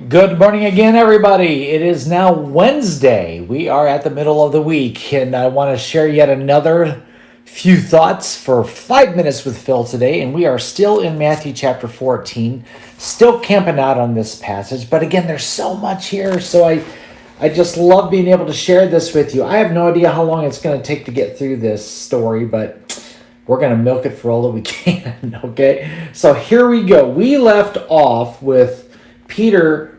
Good morning again, everybody. It is now Wednesday. We are at the middle of the week, and I want to share yet another few thoughts for 5 minutes with Phil today. And we are still in Matthew chapter 14, still camping out on this passage. But again, there's so much here, so I just love being able to share this with you. I have no idea how long it's going to take to get through this story, but we're going to milk it for all that we can, okay? So here we go. We left off with Peter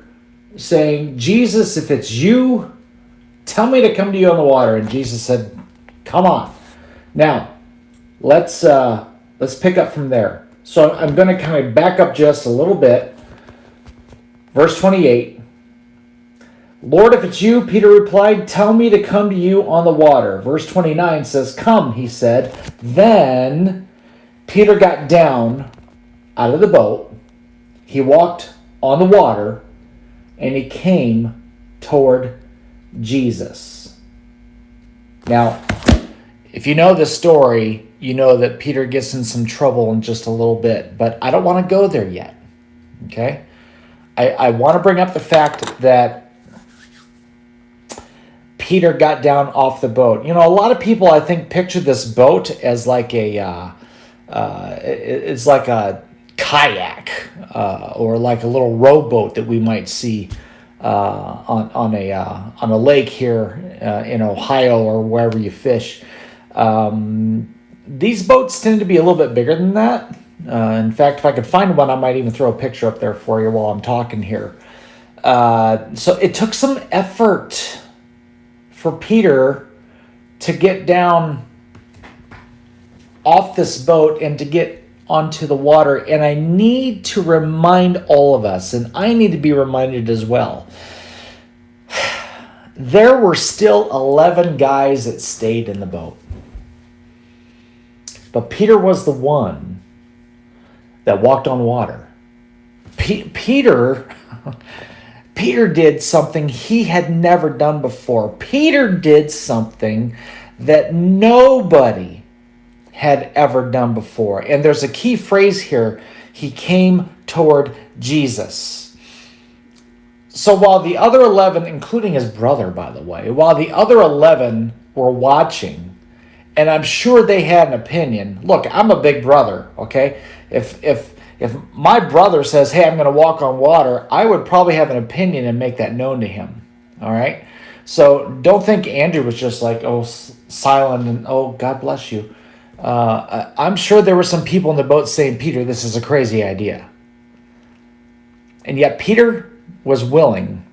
saying, Jesus, if it's you, tell me to come to you on the water. And Jesus said, come on. Now, let's pick up from there. So I'm going to kind of back up just a little bit. Verse 28. Lord, if it's you, Peter replied, tell me to come to you on the water. Verse 29 says, come, he said. Then Peter got down out of the boat. He walked on the water, and he came toward Jesus. Now, if you know this story, you know that Peter gets in some trouble in just a little bit, but I don't want to go there yet, okay? I want to bring up the fact that Peter got down off the boat. You know, a lot of people, I think, picture this boat as like it's like a kayak or like a little rowboat that we might see on a lake here in Ohio or wherever you fish. These boats tend to be a little bit bigger than that. In fact, if I could find one, I might even throw a picture up there for you while I'm talking here. So it took some effort for Peter to get down off this boat and to get onto the water. And I need to remind all of us, and I need to be reminded as well, there were still 11 guys that stayed in the boat. But Peter was the one that walked on water. Peter did something he had never done before. Peter did something that nobody had ever done before. And there's a key phrase here. He came toward Jesus. So while the other 11, including his brother, by the way, while the other 11 were watching, and I'm sure they had an opinion. Look, I'm a big brother, okay? If my brother says, hey, I'm going to walk on water, I would probably have an opinion and make that known to him, all right? So don't think Andrew was just like, oh, silent and, oh, God bless you. I'm sure there were some people in the boat saying, Peter, this is a crazy idea. And yet Peter was willing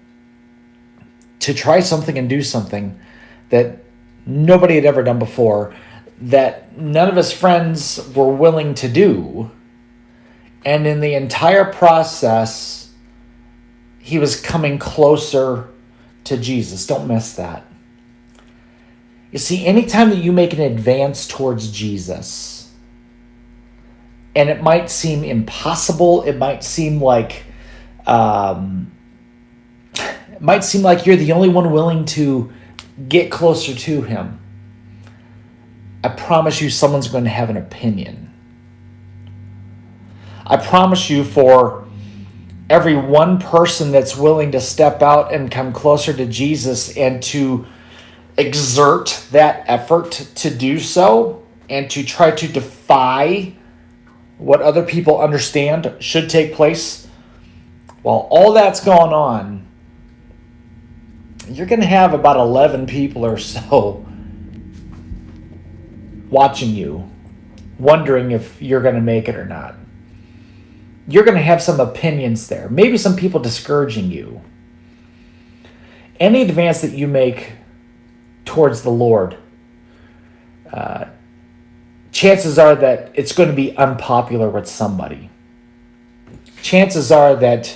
to try something and do something that nobody had ever done before, that none of his friends were willing to do. And in the entire process, he was coming closer to Jesus. Don't miss that. You see, anytime that you make an advance towards Jesus, and it might seem impossible, it might seem like you're the only one willing to get closer to him, I promise you someone's going to have an opinion. I promise you, for every one person that's willing to step out and come closer to Jesus and to exert that effort to do so and to try to defy what other people understand should take place, while all that's going on, you're going to have about 11 people or so watching you, wondering if you're going to make it or not. You're going to have some opinions there. Maybe some people discouraging you. Any advance that you make towards the Lord, chances are that it's going to be unpopular with somebody. Chances are that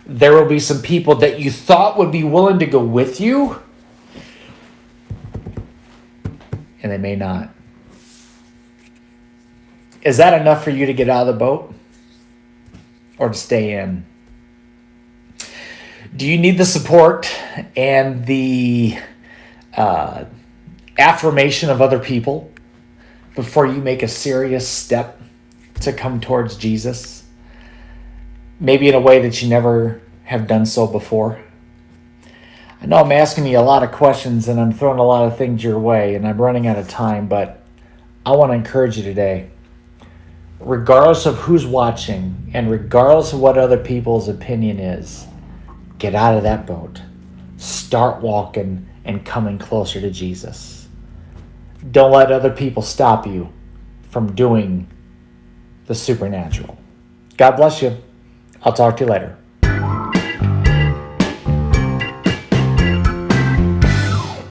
there will be some people that you thought would be willing to go with you, and they may not. Is that enough for you to get out of the boat or to stay in? Do you need the support and the affirmation of other people before you make a serious step to come towards Jesus? Maybe in a way that you never have done so before? I know I'm asking you a lot of questions and I'm throwing a lot of things your way and I'm running out of time, but I want to encourage you today. Regardless of who's watching and regardless of what other people's opinion is, get out of that boat. Start walking and coming closer to Jesus. Don't let other people stop you from doing the supernatural. God bless you. I'll talk to you later.